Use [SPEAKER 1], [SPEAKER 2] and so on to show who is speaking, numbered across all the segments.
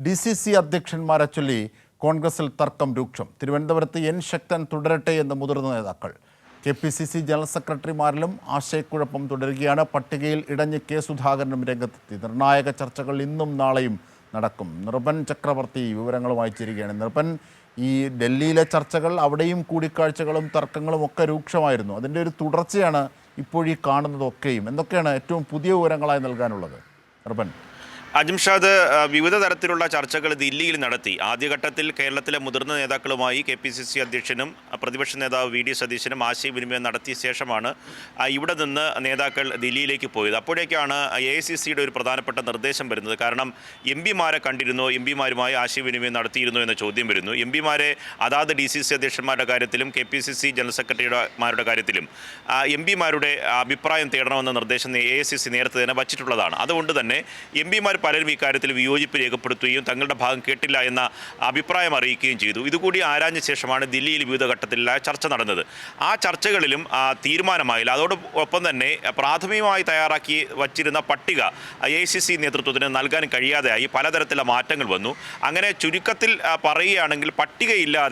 [SPEAKER 1] DCC അധ്യക്ഷന്മാരെ ചൊല്ലി കോൺഗ്രസിൽ തർക്കം രൂക്ഷം. തിരുവനന്തപുരത്ത് എൻ ശക്തൻ തുടരട്ടെ എന്ന് മുതിർന്ന നേതാക്കൾ. KPCC ജനറൽ സെക്രട്ടറിമാരിലും ആശയക്കുഴപ്പം തുടരുകയാണ്. പട്ടികയിൽ ഇടഞ്ഞ് കെ സുധാകരനും രംഗത്തെത്തി. നിർണായക ചർച്ചകൾ ഇന്നും നാളെയും നടക്കും. നിർഭൻ ചക്രവർത്തി വിവരങ്ങളുമായി ചേരുകയാണ്. നിർഭൻ, ഈ ഡൽഹിയിലെ ചർച്ചകൾ, അവിടെയും കൂടിക്കാഴ്ചകളും തർക്കങ്ങളും ഒക്കെ രൂക്ഷമായിരുന്നു. അതിൻ്റെ ഒരു തുടർച്ചയാണ് ഇപ്പോഴീ കാണുന്നതൊക്കെയും. എന്തൊക്കെയാണ് ഏറ്റവും പുതിയ വിവരങ്ങളായി നൽകാനുള്ളത് നിർഭൻ?
[SPEAKER 2] അജിംഷാദ്, വിവിധ തരത്തിലുള്ള ചർച്ചകൾ ദില്ലിയിൽ നടത്തി. ആദ്യഘട്ടത്തിൽ കേരളത്തിലെ മുതിർന്ന നേതാക്കളുമായി KPCC അധ്യക്ഷനും പ്രതിപക്ഷ നേതാവ് VD സതീശനും ആശയവിനിമയം നടത്തിയ ശേഷമാണ് ഇവിടെ നിന്ന് നേതാക്കൾ ദില്ലിയിലേക്ക് പോയത്. അപ്പോഴേക്കാണ് AICCയുടെ ഒരു പ്രധാനപ്പെട്ട നിർദ്ദേശം വരുന്നത്. കാരണം MPമാരെ കണ്ടിരുന്നോ, MPമാരുമായി ആശയവിനിമയം നടത്തിയിരുന്നോ എന്ന ചോദ്യം വരുന്നു. MPമാരെ അതാത് DCC അധ്യക്ഷന്മാരുടെ കാര്യത്തിലും KPCC ജനറൽ സെക്രട്ടറിമാരുടെ കാര്യത്തിലും MPമാരുടെ അഭിപ്രായം തേടണമെന്ന നിർദ്ദേശം AICC നേരത്തെ തന്നെ വച്ചിട്ടുള്ളതാണ്. അതുകൊണ്ട് തന്നെ MPമാർ പലരും ഇക്കാര്യത്തിൽ വിയോജിപ്പ് രേഖപ്പെടുത്തുകയും തങ്ങളുടെ ഭാഗം കേട്ടില്ല എന്ന അഭിപ്രായം അറിയിക്കുകയും ചെയ്തു. ഇതുകൂടി ആരാഞ്ഞ ശേഷമാണ് ദില്ലിയിൽ വിവിധ ഘട്ടത്തിലുള്ള ചർച്ച നടന്നത്. ആ ചർച്ചകളിലും തീരുമാനമായില്ല. അതോടൊപ്പം തന്നെ പ്രാഥമികമായി തയ്യാറാക്കി വച്ചിരുന്ന പട്ടിക AICC നേതൃത്വത്തിന് നൽകാൻ കഴിയാതെയായി. പലതരത്തിലുള്ള മാറ്റങ്ങൾ വന്നു. അങ്ങനെ ചുരുക്കത്തിൽ പറയുകയാണെങ്കിൽ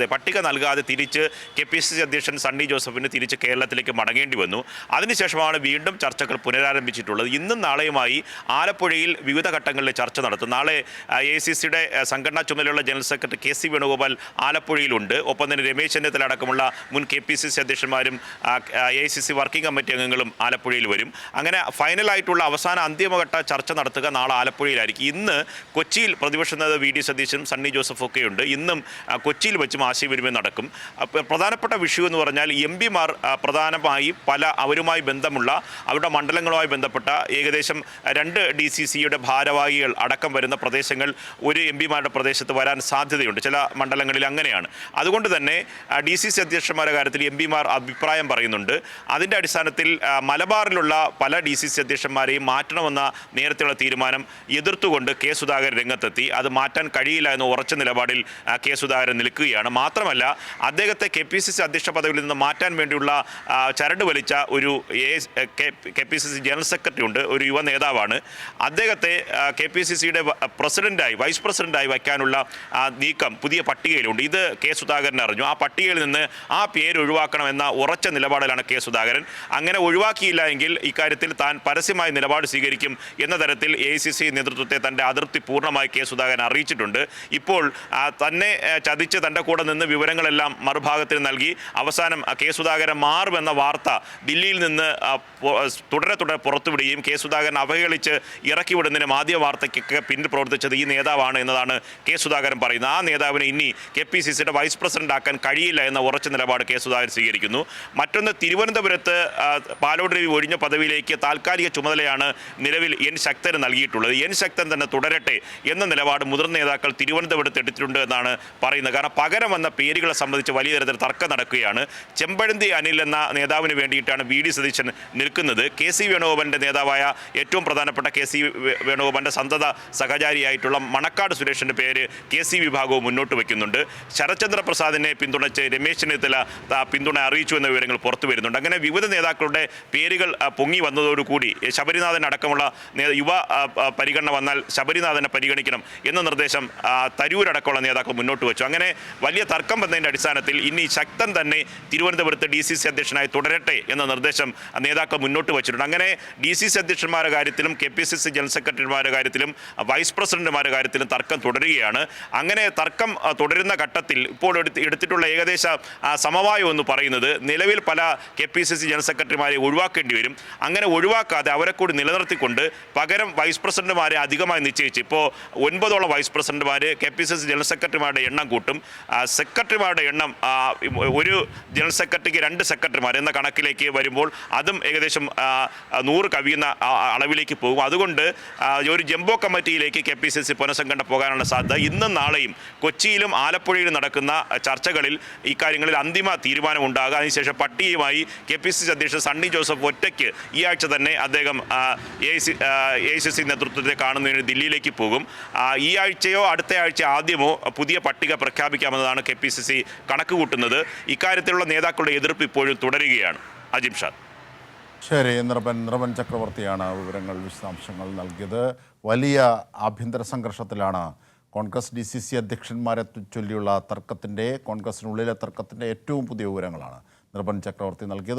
[SPEAKER 2] പട്ടിക നൽകാതെ തിരിച്ച് KPCC അധ്യക്ഷൻ സണ്ണി ജോസഫിന് തിരിച്ച് കേരളത്തിലേക്ക് മടങ്ങേണ്ടി വന്നു. അതിനുശേഷമാണ് വീണ്ടും ചർച്ചകൾ പുനരാരംഭിച്ചിട്ടുള്ളത്. ഇന്നും നാളെയുമായി ആലപ്പുഴയിൽ വിവിധ ഘട്ടങ്ങളിൽ ചർച്ച നടത്തും. നാളെ AICCയുടെ സംഘടനാ ചുമതലയുള്ള ജനറൽ സെക്രട്ടറി KC വേണുഗോപാൽ ആലപ്പുഴയിലുണ്ട്. ഒപ്പം തന്നെ രമേശ് ചെന്നിത്തല അടക്കമുള്ള മുൻ KPCC അധ്യക്ഷന്മാരും AICC വർക്കിംഗ് കമ്മിറ്റി അംഗങ്ങളും ആലപ്പുഴയിൽ വരും. അങ്ങനെ ഫൈനലായിട്ടുള്ള അവസാന അന്തിമഘട്ട ചർച്ച നടത്തുക നാളെ ആലപ്പുഴയിലായിരിക്കും. ഇന്ന് കൊച്ചിയിൽ പ്രതിപക്ഷ നേതാവ് VD സതീശനും സണ്ണി ജോസഫും ഒക്കെയുണ്ട്. ഇന്നും കൊച്ചിയിൽ വെച്ചും ആശയവിനിമയം നടക്കും. പ്രധാനപ്പെട്ട വിഷയം എന്ന് പറഞ്ഞാൽ MPമാർ പ്രധാനമായി അവരുമായി ബന്ധമുള്ള അവരുടെ മണ്ഡലങ്ങളുമായി ബന്ധപ്പെട്ട ഏകദേശം 2 DCCയുടെ ഭാരവാഹികൾ അടക്കം വരുന്ന പ്രദേശങ്ങൾ ഒരു MPമാരുടെ പ്രദേശത്ത് വരാൻ സാധ്യതയുണ്ട്. ചില മണ്ഡലങ്ങളിൽ അങ്ങനെയാണ്. അതുകൊണ്ട് തന്നെ DCC അധ്യക്ഷന്മാരുടെ കാര്യത്തിൽ MPമാർ അഭിപ്രായം പറയുന്നുണ്ട്. അതിൻ്റെ അടിസ്ഥാനത്തിൽ മലബാറിലുള്ള പല DCC അധ്യക്ഷന്മാരെയും മാറ്റണമെന്ന നേരത്തെയുള്ള തീരുമാനം എതിർത്തുകൊണ്ട് കെ സുധാകരൻ രംഗത്തെത്തി. അത് മാറ്റാൻ കഴിയില്ല എന്ന ഉറച്ച നിലപാടിൽ കെ സുധാകരൻ നിൽക്കുകയാണ്. മാത്രമല്ല, അദ്ദേഹത്തെ KPCC അധ്യക്ഷ പദവിയിൽ നിന്ന് മാറ്റാൻ വേണ്ടിയുള്ള ചരട് വലിച്ച ഒരു KPCC ജനറൽ സെക്രട്ടറി ഉണ്ട്, ഒരു യുവ നേതാവാണ്. അദ്ദേഹത്തെ KPCCയുടെ വൈസ് പ്രസിഡന്റായി വയ്ക്കാനുള്ള നീക്കം പുതിയ പട്ടികയിലുണ്ട്. ഇത് കെ സുധാകരൻ അറിഞ്ഞു. ആ പട്ടികയിൽ നിന്ന് ആ പേര് ഒഴിവാക്കണമെന്ന ഉറച്ച നിലപാടിലാണ് കെ സുധാകരൻ. അങ്ങനെ ഒഴിവാക്കിയില്ല എങ്കിൽ ഇക്കാര്യത്തിൽ താൻ പരസ്യമായി നിലപാട് സ്വീകരിക്കും എന്ന തരത്തിൽ AICC നേതൃത്വത്തെ തൻ്റെ അതൃപ്തി പൂർണ്ണമായി കെ സുധാകരൻ അറിയിച്ചിട്ടുണ്ട്. ഇപ്പോൾ തന്നെ ചതിച്ച് തൻ്റെ കൂടെ നിന്ന് വിവരങ്ങളെല്ലാം മറുഭാഗത്തിന് നൽകി അവസാനം കെ സുധാകരൻ മാറുമെന്ന വാർത്ത ദില്ലിയിൽ നിന്ന് തുടരെ പുറത്തുവിടുകയും കെ സുധാകരൻ അവഹേളിച്ച് ഇറക്കിവിടുന്നതിന് മാധ്യമ വാർത്തയ്ക്കൊക്കെ പിന്നിൽ പ്രവർത്തിച്ചത് ഈ നേതാവാണ് എന്നതാണ് കെ സുധാകരൻ പറയുന്നത്. ആ നേതാവിനെ ഇനി KPCCയുടെ വൈസ് പ്രസിഡന്റ് ആക്കാൻ കഴിയില്ല എന്ന ഉറച്ച നിലപാട് കെ സുധാകരൻ സ്വീകരിക്കുന്നു. മറ്റൊന്ന്, തിരുവനന്തപുരത്ത് പാലോട് രവി ഒഴിഞ്ഞ പദവിയിലേക്ക് താൽക്കാലിക ചുമതലയാണ് നിലവിൽ എൻ ശക്തന് നൽകിയിട്ടുള്ളത്. എൻ ശക്തൻ തന്നെ തുടരട്ടെ എന്ന നിലപാട് മുതിർന്ന നേതാക്കൾ തിരുവനന്തപുരത്ത് എടുത്തിട്ടുണ്ട് എന്നാണ് പറയുന്നത്. കാരണം പകരം വന്ന പേരുകളെ സംബന്ധിച്ച് വലിയ തരത്തിൽ തർക്കം നടക്കുകയാണ്. ചെമ്പഴന്തി അനിൽ എന്ന നേതാവിന് വേണ്ടിയിട്ടാണ് VD സതീശൻ നിൽക്കുന്നത്. KC വേണുഗോപാലിൻ്റെ നേതാവായ ഏറ്റവും പ്രധാനപ്പെട്ട KC വേണുഗോപാലിൻ്റെ സന്തത സഹചാരിയായിട്ടുള്ള മണക്കാട് സുരേഷിൻ്റെ പേര് KC വിഭാഗവും മുന്നോട്ട് വയ്ക്കുന്നുണ്ട്. ശരത്ചന്ദ്ര പ്രസാദിനെ പിന്തുണച്ച് രമേശ് ചെന്നിത്തല പിന്തുണ അറിയിച്ചു എന്ന വിവരങ്ങൾ പുറത്തു വരുന്നുണ്ട്. അങ്ങനെ വിവിധ നേതാക്കളുടെ പേരുകൾ പൊങ്ങി വന്നതോടുകൂടി ശബരിനാഥൻ അടക്കമുള്ള യുവ പരിഗണന വന്നാൽ ശബരിനാഥനെ പരിഗണിക്കണം എന്ന നിർദ്ദേശം തരൂരടക്കമുള്ള നേതാക്കൾ മുന്നോട്ട് വെച്ചു. അങ്ങനെ വലിയ തർക്കം വന്നതിൻ്റെ അടിസ്ഥാനത്തിൽ ഇനി ശക്തൻ തന്നെ തിരുവനന്തപുരത്ത് DCC അധ്യക്ഷനായി തുടരട്ടെ എന്ന നിർദ്ദേശം നേതാക്കൾ മുന്നോട്ട് വെച്ചിട്ടുണ്ട്. അങ്ങനെ DCC അധ്യക്ഷന്മാരുടെ കാര്യത്തിലും KPCC ജനറൽ സെക്രട്ടറിമാരുടെ കാര്യത്തിലും വൈസ് പ്രസിഡന്റുമാരുടെ കാര്യത്തിലും തർക്കം തുടരുകയാണ്. അങ്ങനെ തർക്കം തുടരുന്ന ഘട്ടത്തിൽ ഇപ്പോൾ എടുത്തിട്ടുള്ള ഏകദേശ സമവായം എന്ന് പറയുന്നത് നിലവിൽ പല KPCC ജനറൽ സെക്രട്ടറിമാരെ ഒഴിവാക്കേണ്ടി വരും. അങ്ങനെ ഒഴിവാക്കാതെ അവരെ കൂടി നിലനിർത്തിക്കൊണ്ട് പകരം വൈസ് പ്രസിഡന്റുമാരെ അധികമായി നിശ്ചയിച്ച് ഇപ്പോൾ 9ഓളം വൈസ് പ്രസിഡന്റുമാർ KPCC ജനറൽ സെക്രട്ടറിമാരുടെ എണ്ണം കൂട്ടും. സെക്രട്ടറിമാരുടെ എണ്ണം ഒരു ജനറൽ സെക്രട്ടറിക്ക് 2 സെക്രട്ടറിമാർ എന്ന കണക്കിലേക്ക് വരുമ്പോൾ അതും ഏകദേശം 100 കവിയുന്ന അളവിലേക്ക് പോകും. അതുകൊണ്ട് ഒരു ജംബോ കമ്മിറ്റിയിലേക്ക് KPCC പുനഃസംഘടന പോകാനുള്ള സാധ്യത. ഇന്നും നാളെയും കൊച്ചിയിലും ആലപ്പുഴയിലും നടക്കുന്ന ചർച്ചകളിൽ ഇക്കാര്യങ്ങളിൽ അന്തിമ തീരുമാനമുണ്ടാകുക. അതിനുശേഷം പട്ടികയുമായി KPCC അധ്യക്ഷൻ സണ്ണി ജോസഫ് ഒറ്റയ്ക്ക് ഈ ആഴ്ച തന്നെ അദ്ദേഹം AICC നേതൃത്വത്തെ കാണുന്നതിന് ദില്ലിയിലേക്ക് പോകും. ഈ ആഴ്ചയോ അടുത്ത ആഴ്ച ആദ്യമോ പുതിയ പട്ടിക പ്രഖ്യാപിക്കാമെന്നതാണ് KPCC കണക്ക് കൂട്ടുന്നത്. ഇക്കാര്യത്തിലുള്ള നേതാക്കളുടെ എതിർപ്പ് ഇപ്പോഴും തുടരുകയാണ്. അജിംഷാദ്.
[SPEAKER 1] ശരി, നിർഭൻ ചക്രവർത്തിയാണ് വിവരങ്ങൾ, വിശദാംശങ്ങൾ നൽകിയത്. വലിയ ആഭ്യന്തര സംഘർഷത്തിലാണ് കോൺഗ്രസ് DCC അധ്യക്ഷന്മാരെ ചൊല്ലിയുള്ള തർക്കത്തിൻ്റെ കോൺഗ്രസിനുള്ളിലെ തർക്കത്തിൻ്റെ ഏറ്റവും പുതിയ വിവരങ്ങളാണ് നിർഭൻ ചക്രവർത്തി നൽകിയത്.